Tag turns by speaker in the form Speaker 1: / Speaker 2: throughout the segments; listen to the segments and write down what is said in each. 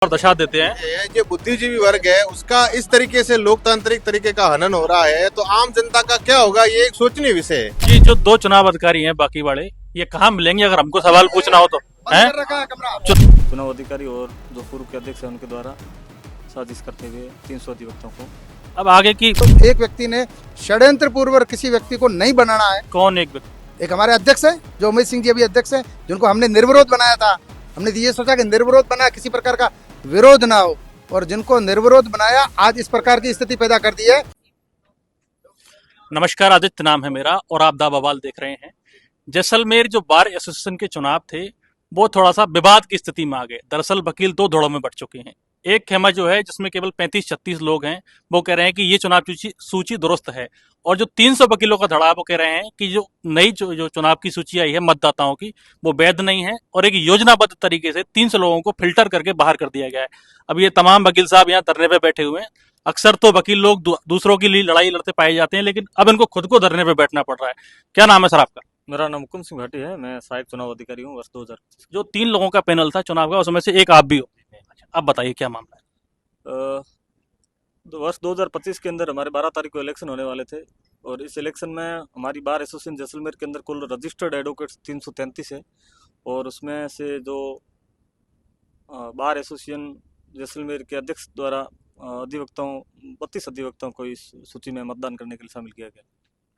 Speaker 1: और दशा देते हैं।
Speaker 2: ये जो बुद्धिजीवी वर्ग है उसका इस तरीके से लोकतांत्रिक तरीके का हनन हो रहा है, तो आम जनता का क्या होगा, ये एक सोचनीय विषय है।
Speaker 1: कि जो दो चुनाव अधिकारी हैं बाकी वाले, ये कहाँ मिलेंगे अगर हमको सवाल पूछना हो तो हैं?
Speaker 3: चुनाव अधिकारी और जो पूर्व के अध्यक्ष है उनके द्वारा साजिश करते हुए 300 अधिवक्ताओं को
Speaker 1: अब आगे की
Speaker 4: एक व्यक्ति ने षड्यंत्र पूर्वक किसी व्यक्ति को नहीं बनाना है।
Speaker 1: कौन एक व्यक्ति?
Speaker 4: एक हमारे अध्यक्ष है जो उमेश सिंह जी अभी अध्यक्ष है, जिनको हमने निर्विरोध बनाया था। हमने ये सोचा कि निर्विरोध बना, किसी प्रकार का विरोध ना हो, और जिनको निर्विरोध बनाया आज इस प्रकार की स्थिति पैदा कर दी है।
Speaker 1: नमस्कार, आदित्य नाम है मेरा और आप दा बवाल देख रहे हैं। जैसलमेर जो बार एसोसिएशन के चुनाव थे वो थोड़ा सा विवाद की स्थिति में आ गए। दरअसल वकील दो धड़ों में बट चुके हैं। एक खेमा जो है जिसमें केवल 35-36 लोग हैं, वो कह रहे हैं कि ये चुनाव सूची दुरुस्त है, और जो 300 वकीलों का धड़ा वो कह रहे हैं कि जो नई जो चुनाव की सूची आई है मतदाताओं की, वो वैध नहीं है और एक योजनाबद्ध तरीके से 300 लोगों को फिल्टर करके बाहर कर दिया गया है। अब ये तमाम वकील साहब यहाँ धरने पे बैठे हुए हैं। अक्सर तो वकील लोग दूसरों के लिए लड़ाई लड़ते पाए जाते हैं, लेकिन अब इनको खुद को धरने पे बैठना पड़ रहा है। क्या नाम है सर आपका?
Speaker 3: मेरा नाम मुकुंद सिंह भाटी है। मैं सहायक चुनाव अधिकारी हूँ वर्ष 2000।
Speaker 1: जो 3 लोगों का पैनल था चुनाव का, उसमें से एक आप भी हो। अब बताइए क्या मामला है?
Speaker 3: वर्ष 2025 के अंदर हमारे 12 तारीख को इलेक्शन होने वाले थे, और इस इलेक्शन में हमारी बार एसोसिएशन जैसलमेर के अंदर कुल रजिस्टर्ड एडवोकेट्स 333 है, और उसमें से जो बार एसोसिएशन जैसलमेर के अध्यक्ष द्वारा अधिवक्ताओं 32 अधिवक्ताओं को इस सूची में मतदान करने के लिए शामिल किया गया।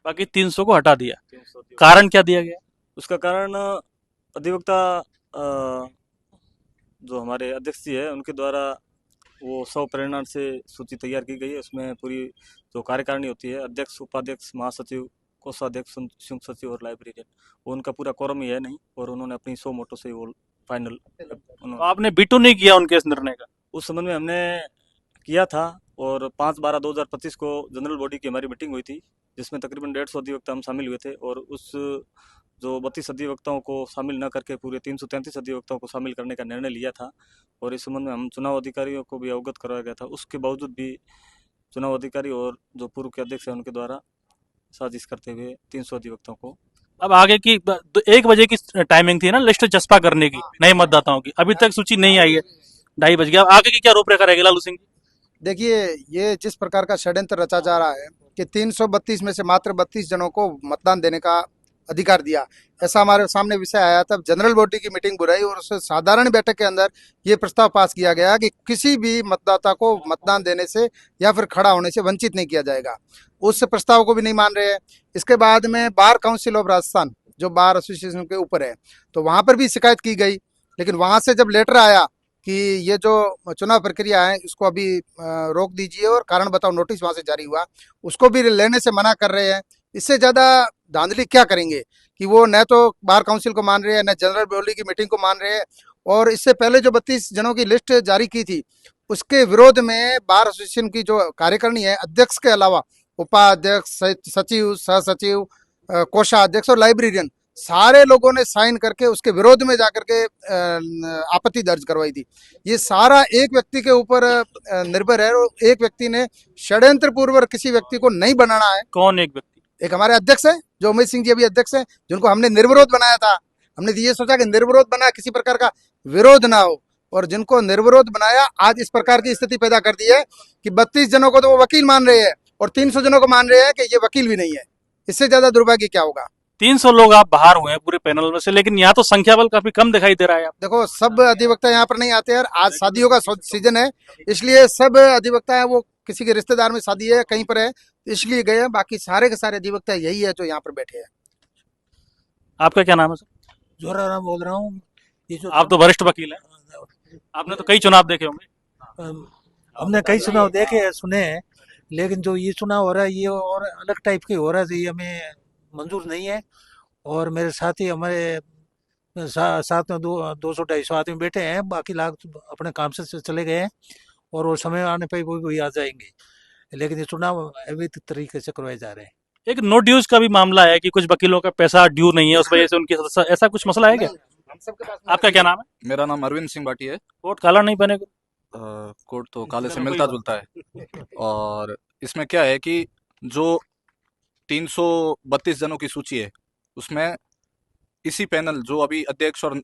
Speaker 1: बाकी 300 को हटा दिया, कारण क्या दिया गया?
Speaker 3: उसका कारण अधिवक्ता जो हमारे अध्यक्ष जी है उनके द्वारा वो 100 प्रेरणा से सूची तैयार की गई है। उसमें पूरी जो कार्यकारिणी होती है, अध्यक्ष, उपाध्यक्ष, महासचिव, कोषाध्यक्ष, संयुक्त सचिव और लाइब्रेरियन, वो उनका पूरा कोरम ही है नहीं, और उन्होंने अपनी 100 वोटों से वो फाइनल।
Speaker 1: तो आपने बीटू नहीं किया उनके इस निर्णय का?
Speaker 3: उस संबंध में हमने किया था, और 5/12/2025 को जनरल बॉडी की हमारी मीटिंग हुई थी, जिसमें तकरीबन 150 अधिवक्ता हम शामिल हुए थे, और उस जो 32 अधिवक्ताओं को शामिल न करके पूरे 333 अधिवक्ताओं को शामिल करने का निर्णय लिया था, और इस संबंध में हम चुनाव अधिकारियों को भी अवगत करवाया गया था। उसके बावजूद भी चुनाव अधिकारी और जो पूर्व के अध्यक्ष हैं उनके द्वारा साजिश करते हुए 300 अधिवक्ताओं को।
Speaker 1: अब आगे की 1 बजे की टाइमिंग थी ना लिस्ट जस्पा करने की नए मतदाताओं की, अभी तक सूची नहीं आई है, 2:30 बज गया। आगे की क्या रूपरेखा रहेगी लालू सिंह?
Speaker 4: देखिए, ये जिस प्रकार का षड्यंत्र रचा जा रहा है कि 332 में से मात्र 32 जनों को मतदान देने का अधिकार दिया, ऐसा हमारे सामने विषय आया। तब जनरल बॉडी की मीटिंग बुलाई, और उस साधारण बैठक के अंदर ये प्रस्ताव पास किया गया कि किसी भी मतदाता को मतदान देने से या फिर खड़ा होने से वंचित नहीं किया जाएगा। उस प्रस्ताव को भी नहीं मान रहे हैं। इसके बाद में बार काउंसिल ऑफ राजस्थान जो बार एसोसिएशन के ऊपर है, तो वहां पर भी शिकायत की गई, लेकिन वहां से जब लेटर आया कि ये जो चुनाव प्रक्रिया है इसको अभी रोक दीजिए, और कारण बताओ नोटिस वहां से जारी हुआ, उसको भी लेने से मना कर रहे हैं। इससे ज्यादा धांधली क्या करेंगे कि वो न तो बार काउंसिल को मान रहे हैं, न जनरल बॉडी की मीटिंग को मान रहे हैं। और इससे पहले जो 32 जनों की लिस्ट जारी की थी, उसके विरोध में बार एसोसिएशन की जो कार्यकारिणी है, अध्यक्ष के अलावा उपाध्यक्ष, सचिव, सह सचिव, कोषाध्यक्ष और लाइब्रेरियन, सारे लोगों ने साइन करके उसके विरोध में जाकर के आपत्ति दर्ज करवाई थी। ये सारा एक व्यक्ति के ऊपर निर्भर है, और एक व्यक्ति ने षड्यंत्र पूर्वक किसी व्यक्ति को नहीं बनाना है।
Speaker 1: कौन एक व्यक्ति?
Speaker 4: एक हमारे अध्यक्ष है जो उमेश सिंह जी अभी अध्यक्ष है, जिनको हमने निर्विरोध बनाया था। हमने ये सोचा कि निर्विरोध बना, किसी प्रकार का विरोध ना हो, और जिनको निर्विरोध बनाया आज इस प्रकार की स्थिति पैदा कर दी है कि 32 जनों को तो वो वकील मान रहे हैं, और 300 जनों को मान रहे हैं कि ये वकील भी नहीं है। इससे ज्यादा दुर्भाग्य क्या होगा?
Speaker 1: 300 लोग आप बाहर हुए हैं पूरे पैनल में से, लेकिन यहाँ तो संख्या बल काफी कम दिखाई दे रहा है।
Speaker 4: देखो, सब अधिवक्ता यहाँ पर नहीं आते हैं। आज शादियों का सीजन है, इसलिए सब अधिवक्ता है, वो किसी के रिश्तेदार में शादी है, कहीं पर है, इसलिए गए हैं। बाकी सारे के सारे अधिवक्ता यही है जो यहाँ पर बैठे हैं।
Speaker 1: आपका क्या नाम है सर?
Speaker 5: जोराराम बोल रहा हूँ। ये जो
Speaker 1: आप तो वरिष्ठ वकील हैं, आपने तो कई चुनाव देखे होंगे।
Speaker 5: हमने कई चुनाव देखे हैं, सुने हैं, लेकिन जो ये चुनाव हो रहा है ये और अलग टाइप के हो रहा है, ये हमें मंजूर नहीं है। और मेरे साथी हमारे साथ में 200-250 आदमी बैठे हैं, बाकी लोग तो अपने काम से चले गए हैं, और वो समय आने पर वही आ जाएंगे। लेकिन ये चुनाव अवैध तरीके से करवाए जा रहे हैं।
Speaker 1: एक नो ड्यूज का भी मामला है कि कुछ वकीलों का पैसा ड्यू नहीं है, उस वजह से उनकी ऐसा कुछ मसला है क्या? आपका क्या नाम है?
Speaker 6: मेरा नाम अरविंद सिंह भाटी है।
Speaker 1: कोट काला नहीं बने?
Speaker 6: कोट तो काले से मिलता जुलता है। और इसमें क्या है कि जो 332 जनों की सूची है उसमें इसी पैनल जो अभी अध्यक्ष और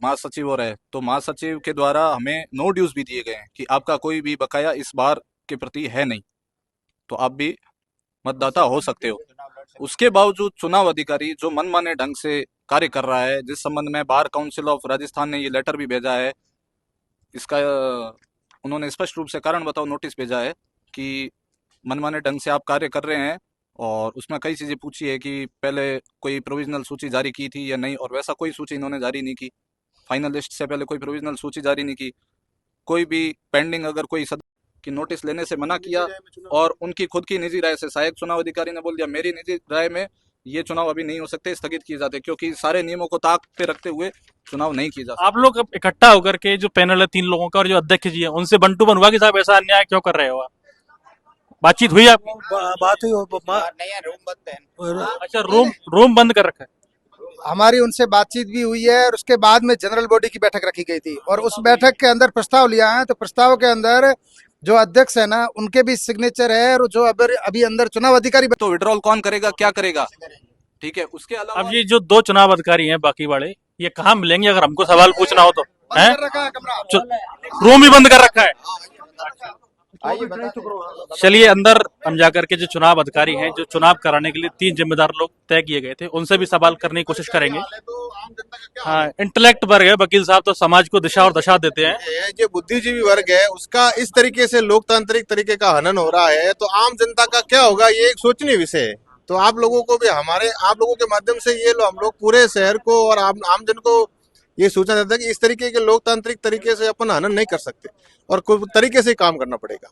Speaker 6: महासचिव हो रहे हैं, तो महासचिव के द्वारा हमें नो ड्यूज भी दिए गए हैं कि आपका कोई भी बकाया इस बार के प्रति है नहीं, तो आप भी मतदाता हो सकते हो। उसके बावजूद चुनाव अधिकारी जो मनमाने ढंग से कार्य कर रहा है, जिस संबंध में बार काउंसिल ऑफ राजस्थान ने ये लेटर भी भेजा है, इसका उन्होंने स्पष्ट रूप से कारण बताओ नोटिस भेजा है कि मनमाने ढंग से आप कार्य कर रहे हैं। और उसमें कई चीज़ें पूछी है कि पहले कोई प्रोविजनल सूची जारी की थी या नहीं, और वैसा कोई सूची इन्होंने जारी नहीं की। फाइनल लिस्ट से पहले कोई प्रोविजनल सूची जारी नहीं की। कोई भी पेंडिंग अगर कोई की नोटिस लेने से मना किया, और उनकी खुद की निजी राय से सहायक चुनाव अधिकारी ने बोल दिया मेरी निजी राय में ये चुनाव अभी नहीं हो सकते, स्थगित किए जाते, क्योंकि सारे नियमों को ताक पे रखते हुए चुनाव नहीं किए जा सकते।
Speaker 1: आप लोग अब इकट्ठा होकर के जो पैनल है 3 लोगों का और जो अध्यक्ष जी है उनसे बंटू बनवा कि साहब ऐसा अन्याय क्यों कर रहे हो आप? बातचीत हुई आपकी?
Speaker 5: बात हुई
Speaker 1: अच्छा, रूम बंद कर रखा है।
Speaker 4: हमारी उनसे बातचीत भी हुई है और उसके बाद में जनरल बॉडी की बैठक रखी गई थी और उस बैठक के अंदर प्रस्ताव लिया है। तो प्रस्ताव के अंदर जो अध्यक्ष है ना उनके भी सिग्नेचर है और जो अभी अंदर चुनाव अधिकारी
Speaker 6: तो विड्रॉल कौन करेगा, क्या करेगा, ठीक है। उसके अलावा
Speaker 1: अब ये जो 2 चुनाव अधिकारी हैं बाकी वाले, ये कहाँ मिलेंगे अगर हमको सवाल पूछना हो तो? हैं?
Speaker 4: रखा है कमरा,
Speaker 1: रूम ही बंद कर रखा है। चलिए अंदर हम जाकर के जो चुनाव अधिकारी हैं, जो चुनाव कराने के लिए 3 जिम्मेदार लोग तय किए गए थे, उनसे भी सवाल करने की कोशिश करेंगे। हाँ, इंटेलेक्ट वर्ग है वकील साहब, तो समाज को दिशा और दशा देते हैं।
Speaker 2: जो बुद्धिजीवी वर्ग है उसका इस तरीके से लोकतांत्रिक तरीके का हनन हो रहा है, तो आम जनता का क्या होगा ये एक सोचनीय विषय है। तो आप लोगों को भी आप लोगों के माध्यम से ये हम लोग पूरे शहर को और आम जन को ये सूचना देता है कि इस तरीके के लोकतांत्रिक तरीके से अपन हनन नहीं कर सकते और कोई तरीके से काम करना पड़ेगा।